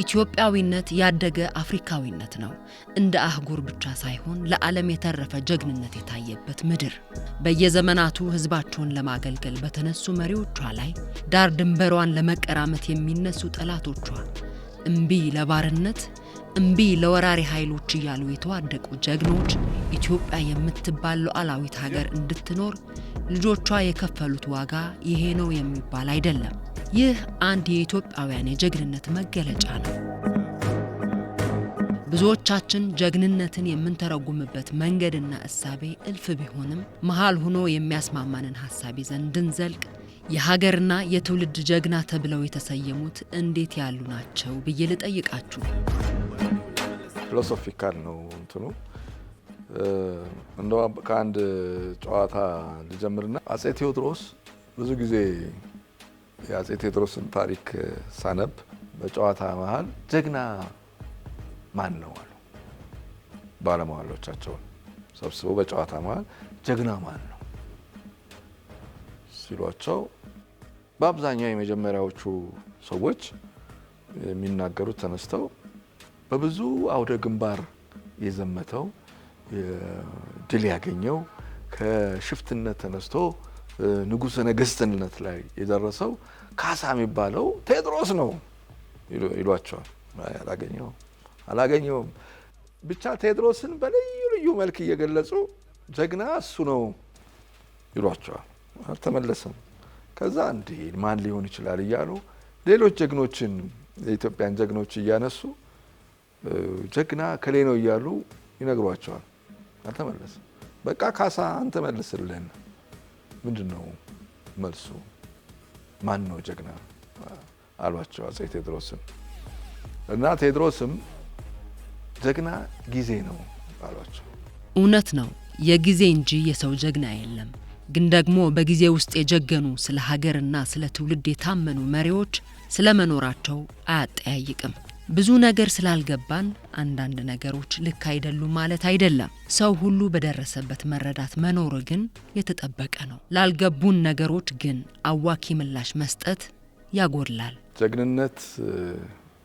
ኢትዮጵያዊነት ያደገ አፍሪካዊነት ነው። እንደ አህጉር ብቻ ሳይሆን ለዓለም የተረፈ ጀግንነት የታየበት ምድር። በየዘመናቱ ህዝባቸውን ለማገልገል በተነሱ መሪዎቿ ላይ ዳር ድንበሯን ለመቀራመት የሚነሱ ጠላቶቿ እምቢ ለባርነት እምቢ ለወራሪ ኃይሎች እያሉ የተዋደቁ ጀግኖች ኢትዮጵያ የምትባል ሉዓላዊት ሀገር እንድትኖር ልጆቿ የከፈሉት ዋጋ ይሄ ነው የሚባል አይደለም። ይህ አንድ የኢትዮጵያውያን የጀግንነት መገለጫ ነው። ብዙዎቻችን ጀግንነትን የምንተረጉምበት መንገድና እሳቤ እልፍ ቢሆንም መሃል ሆኖ የሚያስማማንን ሐሳብ ይዘን እንድንዘልቅ የሀገርና የትውልድ ጀግና ተብለው የተሰየሙት እንዴት ያሉ ናቸው ብዬ ልጠይቃችሁ። ፊሎሶፊካል ነው እንትኑ እንደው ከአንድ ጨዋታ ልጀምርና አጼ ቴዎድሮስ ብዙ ጊዜ የአጼ ቴዎድሮስን ታሪክ ሳነብ በጨዋታ መሃል ጀግና ማን ነው አሉ። ባለሟሎቻቸውን ሰብስበው በጨዋታ መሃል ጀግና ማን ነው ሲሏቸው በአብዛኛው የመጀመሪያዎቹ ሰዎች የሚናገሩት ተነስተው በብዙ አውደ ግንባር የዘመተው ድል ያገኘው ከሽፍትነት ተነስቶ ንጉሠ ነገሥትነት ላይ የደረሰው ካሳ የሚባለው ቴዎድሮስ ነው ይሏቸዋል። አላገኘውም ብቻ ቴዎድሮስን በልዩ ልዩ መልክ እየገለጹ ጀግና እሱ ነው ይሏቸዋል። አልተመለሰም። ከዛ እንዴ ማን ሊሆን ይችላል እያሉ ሌሎች ጀግኖችን የኢትዮጵያን ጀግኖች እያነሱ ጀግና ከሌ ነው እያሉ ይነግሯቸዋል። አልተመለሰም። በቃ ካሳ አንተ መልስልን። ምንድነው መልሱ? ማን ነው ጀግና አሏቸው አጼ ቴዎድሮስን። እና ቴዎድሮስም ጀግና ጊዜ ነው አሏቸው። እውነት ነው፣ የጊዜ እንጂ የሰው ጀግና የለም። ግን ደግሞ በጊዜ ውስጥ የጀገኑ ስለ ሀገርና ስለ ትውልድ የታመኑ መሪዎች ስለመኖራቸው አያጠያይቅም። ብዙ ነገር ስላልገባን አንዳንድ ነገሮች ልክ አይደሉም ማለት አይደለም። ሰው ሁሉ በደረሰበት መረዳት መኖር ግን የተጠበቀ ነው። ላልገቡን ነገሮች ግን አዋኪ ምላሽ መስጠት ያጎድላል። ጀግንነት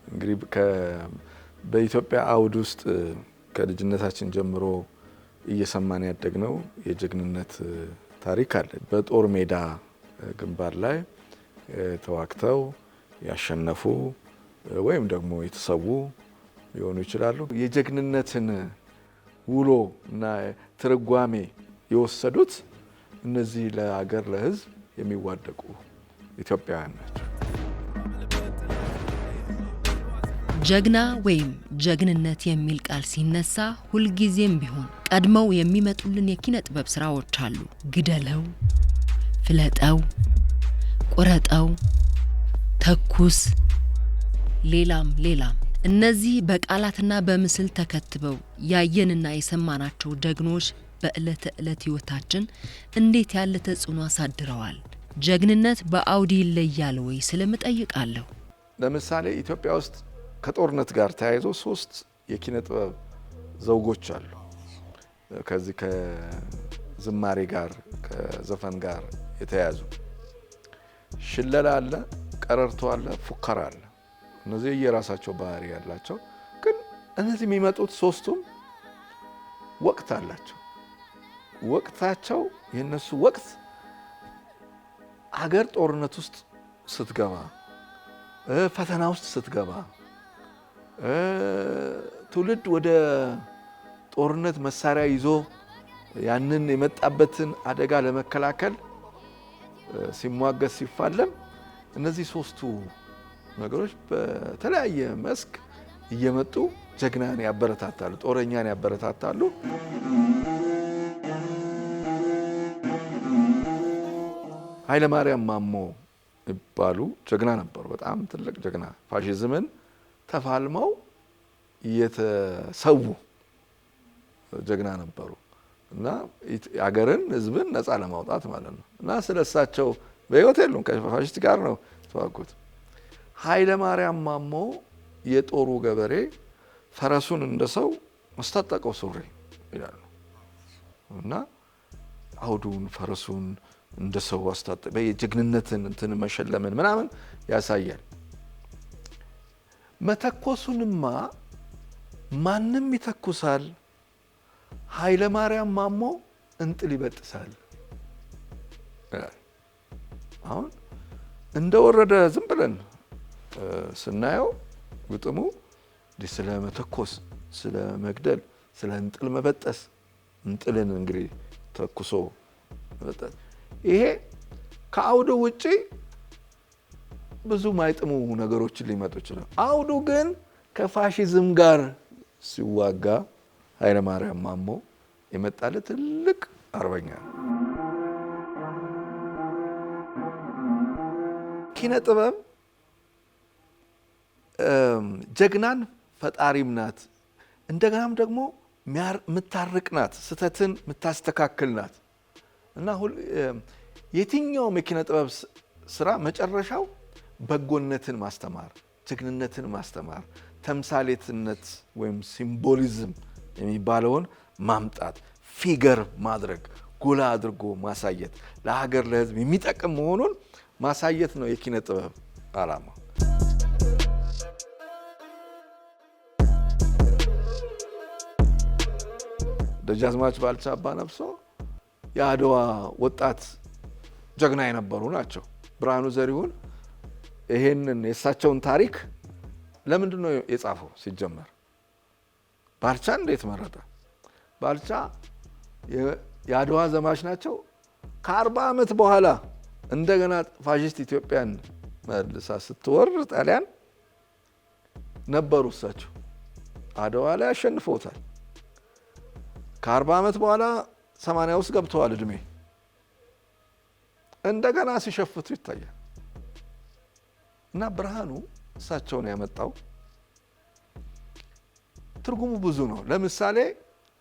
እንግዲህ በኢትዮጵያ አውድ ውስጥ ከልጅነታችን ጀምሮ እየሰማን ያደግነው የጀግንነት ታሪክ አለ። በጦር ሜዳ ግንባር ላይ ተዋግተው ያሸነፉ ወይም ደግሞ የተሰዉ ሊሆኑ ይችላሉ። የጀግንነትን ውሎ እና ትርጓሜ የወሰዱት እነዚህ ለሀገር ለሕዝብ የሚዋደቁ ኢትዮጵያውያን ናቸው። ጀግና ወይም ጀግንነት የሚል ቃል ሲነሳ ሁልጊዜም ቢሆን ቀድመው የሚመጡልን የኪነ ጥበብ ስራዎች አሉ። ግደለው፣ ፍለጠው፣ ቁረጠው፣ ተኩስ፣ ሌላም ሌላም። እነዚህ በቃላትና በምስል ተከትበው ያየንና የሰማናቸው ጀግኖች በዕለት ተዕለት ህይወታችን እንዴት ያለ ተጽዕኖ አሳድረዋል? ጀግንነት በአውዲ ይለያል ወይ ስለምጠይቃለሁ። ለምሳሌ ኢትዮጵያ ውስጥ ከጦርነት ጋር ተያይዞ 3 የኪነ ጥበብ ዘውጎች አሉ። ከዚህ ከዝማሬ ጋር ከዘፈን ጋር የተያያዙ ሽለላ አለ፣ ቀረርቶ አለ፣ ፉከራ አለ። እነዚህ የራሳቸው ባህሪ ያላቸው ግን እነዚህ የሚመጡት 3ቱም ወቅት አላቸው። ወቅታቸው የነሱ ወቅት ሀገር ጦርነት ውስጥ ስትገባ፣ ፈተና ውስጥ ስትገባ፣ ትውልድ ወደ ጦርነት መሳሪያ ይዞ ያንን የመጣበትን አደጋ ለመከላከል ሲሟገት ሲፋለም እነዚህ 3ቱ ነገሮች በተለያየ መስክ እየመጡ ጀግናን ያበረታታሉ፣ ጦረኛን ያበረታታሉ። ኃይለ ማርያም ማሞ ይባሉ ጀግና ነበሩ። በጣም ትልቅ ጀግና፣ ፋሺዝምን ተፋልመው የተሰዉ ጀግና ነበሩ እና ሀገርን ሕዝብን ነፃ ለማውጣት ማለት ነው። እና ስለሳቸው በህይወት የሉም፣ ከፋሺስት ጋር ነው ተዋጉት። ኃይለ ማርያም ማሞ የጦሩ ገበሬ ፈረሱን እንደሰው መስታጠቀው ሱሪ ይላሉ እና አውዱን ፈረሱን እንደ ሰው አስታጠበ የጀግንነትን እንትን መሸለምን ምናምን ያሳያል። መተኮሱንማ ማንም ይተኩሳል፣ ኃይለ ማርያም ማሞ እንጥል ይበጥሳል። አሁን እንደወረደ ዝም ብለን ስናየው ግጥሙ ስለ መተኮስ፣ ስለ መግደል፣ ስለ እንጥል መበጠስ፣ እንጥልን እንግዲህ ተኩሶ መበጠስ፣ ይሄ ከአውዱ ውጪ ብዙ ማይጥሙ ነገሮችን ሊመጡ ይችላል። አውዱ ግን ከፋሺዝም ጋር ሲዋጋ ኃይለ ማርያም ማሞ የመጣለ ትልቅ አርበኛ ነው። ኪነ ጥበብ ጀግናን ፈጣሪም ናት፣ እንደገናም ደግሞ የምታርቅ ናት፣ ስተትን የምታስተካክል ናት እና የትኛውም የኪነ ጥበብ ስራ መጨረሻው በጎነትን ማስተማር፣ ጀግንነትን ማስተማር፣ ተምሳሌትነት ወይም ሲምቦሊዝም የሚባለውን ማምጣት፣ ፊገር ማድረግ፣ ጎላ አድርጎ ማሳየት፣ ለሀገር ለሕዝብ የሚጠቅም መሆኑን ማሳየት ነው የኪነ ጥበብ ዓላማ። ደጃዝማች ባልቻ አባነፍሶ የአድዋ ወጣት ጀግና የነበሩ ናቸው። ብርሃኑ ዘሪሁን ይሄንን የእሳቸውን ታሪክ ለምንድን ነው የጻፈው? ሲጀመር ባልቻ እንዴት መረጠ? ባልቻ የአድዋ ዘማች ናቸው። ከ40 ዓመት በኋላ እንደገና ፋሺስት ኢትዮጵያን መልሳ ስትወር ጣሊያን ነበሩ። እሳቸው አድዋ ላይ አሸንፈውታል። ከ40 ዓመት በኋላ 80 ውስጥ ገብተዋል እድሜ። እንደገና ሲሸፍቱ ይታያል። እና ብርሃኑ እሳቸውን ያመጣው ትርጉሙ ብዙ ነው። ለምሳሌ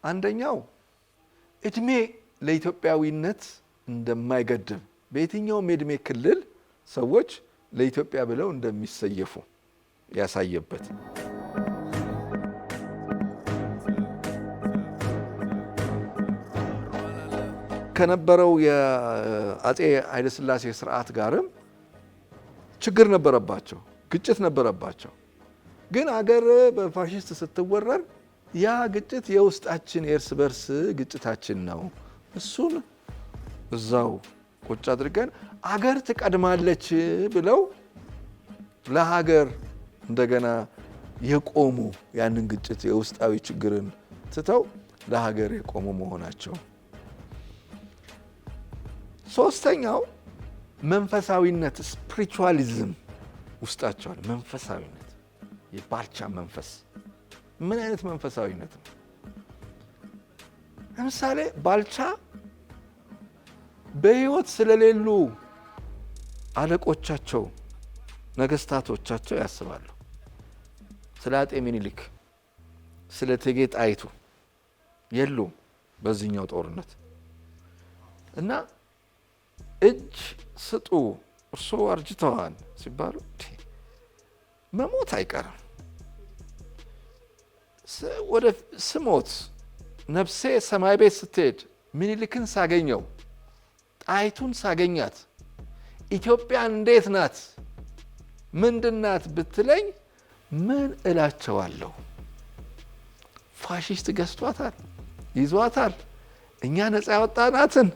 አንደኛው እድሜ ለኢትዮጵያዊነት እንደማይገድብ፣ በየትኛውም የእድሜ ክልል ሰዎች ለኢትዮጵያ ብለው እንደሚሰየፉ ያሳየበት። ከነበረው የአፄ ኃይለሥላሴ ስርዓት ጋርም ችግር ነበረባቸው፣ ግጭት ነበረባቸው። ግን አገር በፋሺስት ስትወረር ያ ግጭት የውስጣችን የእርስ በርስ ግጭታችን ነው። እሱን እዛው ቁጭ አድርገን አገር ትቀድማለች ብለው ለሀገር እንደገና የቆሙ ያንን ግጭት የውስጣዊ ችግርን ትተው ለሀገር የቆሙ መሆናቸው። ሶስተኛው መንፈሳዊነት ስፒሪቹዋሊዝም ውስጣቸው አለ። መንፈሳዊነት የባልቻ መንፈስ ምን አይነት መንፈሳዊነት ነው? ለምሳሌ ባልቻ በሕይወት ስለሌሉ አለቆቻቸው ነገስታቶቻቸው ያስባሉ። ስለ አጤ ምኒልክ፣ ስለ እቴጌ ጣይቱ የሉም በዚህኛው ጦርነት እና እጅ ስጡ እርስዎ አርጅተዋል ሲባሉ መሞት አይቀርም፣ ወደ ስሞት ነፍሴ ሰማይ ቤት ስትሄድ ምኒልክን ሳገኘው ጣይቱን ሳገኛት ኢትዮጵያ እንዴት ናት ምንድናት ብትለኝ ምን እላቸዋለሁ? ፋሺስት ገዝቷታል፣ ይዟታል፣ እኛ ነፃ ያወጣናትን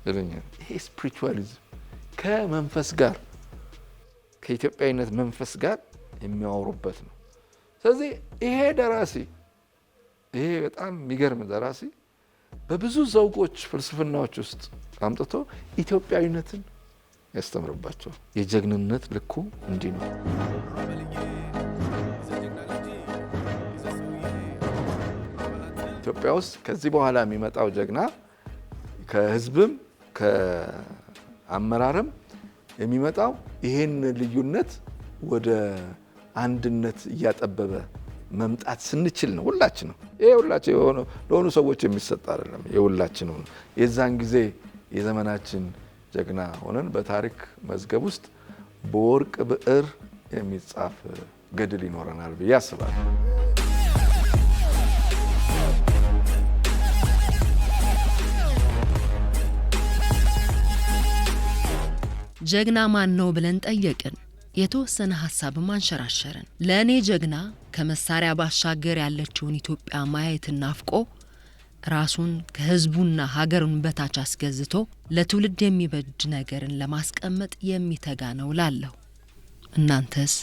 ይለኛል። ይሄ ስፒሪቹዋሊዝም ከመንፈስ ጋር ከኢትዮጵያዊነት መንፈስ ጋር የሚያወሩበት ነው። ስለዚህ ይሄ ደራሲ ይሄ በጣም የሚገርም ደራሲ በብዙ ዘውጎች ፍልስፍናዎች ውስጥ አምጥቶ ኢትዮጵያዊነትን ያስተምርባቸዋል። የጀግንነት ልኩ እንዲህ ነው። ኢትዮጵያ ውስጥ ከዚህ በኋላ የሚመጣው ጀግና ከህዝብም ከአመራርም የሚመጣው ይሄን ልዩነት ወደ አንድነት እያጠበበ መምጣት ስንችል ነው። ሁላችን ነው ይሄ ሁላችን ለሆኑ ሰዎች የሚሰጥ አይደለም። የሁላችን ነው። የዛን ጊዜ የዘመናችን ጀግና ሆነን በታሪክ መዝገብ ውስጥ በወርቅ ብዕር የሚጻፍ ገድል ይኖረናል ብዬ አስባለሁ። ጀግና ማን ነው ብለን ጠየቅን። የተወሰነ ሐሳብም አንሸራሸርን። ለእኔ ጀግና ከመሳሪያ ባሻገር ያለችውን ኢትዮጵያ ማየትን ናፍቆ ራሱን ከህዝቡና ሀገሩን በታች አስገዝቶ ለትውልድ የሚበጅ ነገርን ለማስቀመጥ የሚተጋ ነው ላለሁ። እናንተስ?